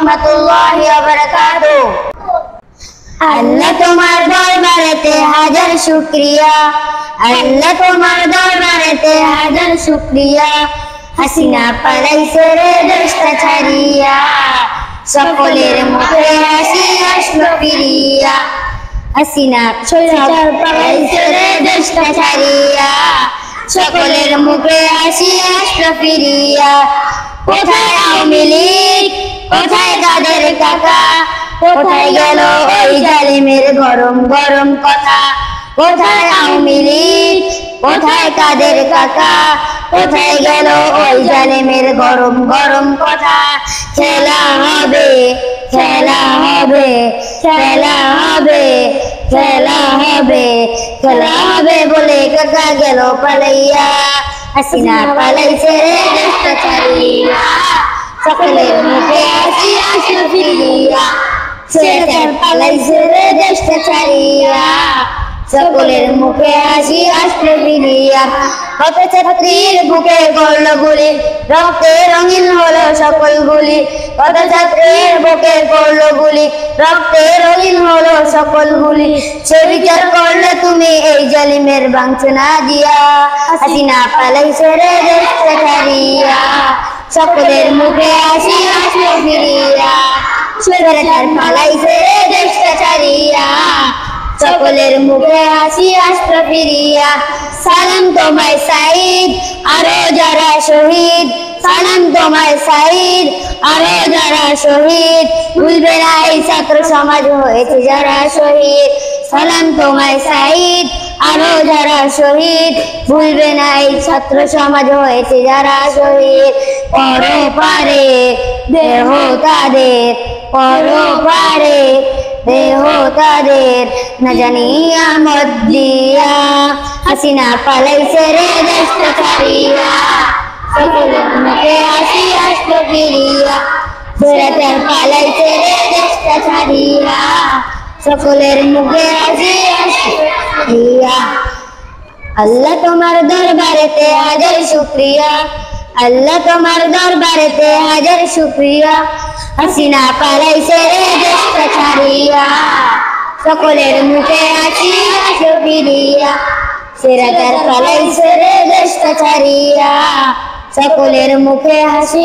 রহমাতুল্লাহি ওয়া বারাকাতুহু। আল্লাহ তোমার দরবারেতে হাজার শুকরিয়া, আল্লাহ তোমার দরবারেতে হাজার শুকরিয়া। হাসিনা পালাইছে রে দেশটা ছাড়িয়া, সকলের মুখে হাসি আসলো ফিরিয়া। হাসিনা পালাইছে রে দেশটা ছাড়িয়া, সকলের মুখে হাসি আসলো ফিরিয়া। কোথায় আওয়ামী লীগ, কোথায় কাদের কাকা, কোথায় গেল ওই জালিমের গরম গরম কথা। কোথায় আওয়ামী লীগ, কোথায় কাদের কাকা, কোথায় গেল ওই জালিমের গরম গরম কথা। খেলা হবে, খেলা হবে, খেলা হবে, খেলা হবে, খেলা হবে বলে কাকা গেল পালাইয়া। হাসিনা পালাইছে রে দেশটা ছাড়িয়া, সকলের মুখে হাসি আসলো ফিরিয়া। স্বৈরাচার পালাইছে রে দেশটা ছাড়িয়া, সকলের মুখে হাসি আসলো ফিরিয়া। কত ছাত্রীর বুকে করলো গুলি, রক্তে রঙিন হলো সকল গুলি। কত ছাত্রীর বুকে করলো গুলি, রক্তে রঙিন হলো সকল গুলি। সে বিচার করলে তুমি এই জালিমের বঞ্চনা দিয়া। হাসিনা পালাইছে রে দেশটা ছাড়িয়া, সকলের মুখে হাসি আসলো ফিরিয়া। স্বৈরাচার পালাইছে রে দেশটা ছাড়িয়া, সকলের মুখে হাসি আসলো ফিরিয়া। সালাম তোমায় সাঈদ, আরো যারা শহীদ। সালাম তোমায় সাঈদ, আরো যারা শহীদ। ভুলবে না এই ছাত্র সমাজ হয়েছে যারা শহীদ। সালাম তোমায় সাঈদ, আরো যারা শহীদ। ভুলবে না এই ছাত্র সমাজ হয়েছে যারা শহীদ। পরপারে দেহ তাদের, পরপারে দেহ তাদের, না জানিয়া মত দিয়া। হাসিনা পালাইছে রে দেশটা ছাড়িয়া, সকলের মুখে হাসি আসলো ফিরিয়া। স্বৈরাচার পালাইছে রে দেশটা ছাড়িয়া, সকলের মুখে হাসি আসলো ফিরিয়া। আল্লাহ তোমার দরবারেতে হাজার শুকরিয়া, আল্লাহ তোমার দরবারেতে হাজার শুকরিয়া। হাসিনা পালাইছে রে দেশটা ছাড়িয়া, সকলের মুখে হাসি আসলো ফিরিয়া। স্বৈরাচার পালাইছে রে দেশটা ছাড়িয়া, সকলের মুখে হাসি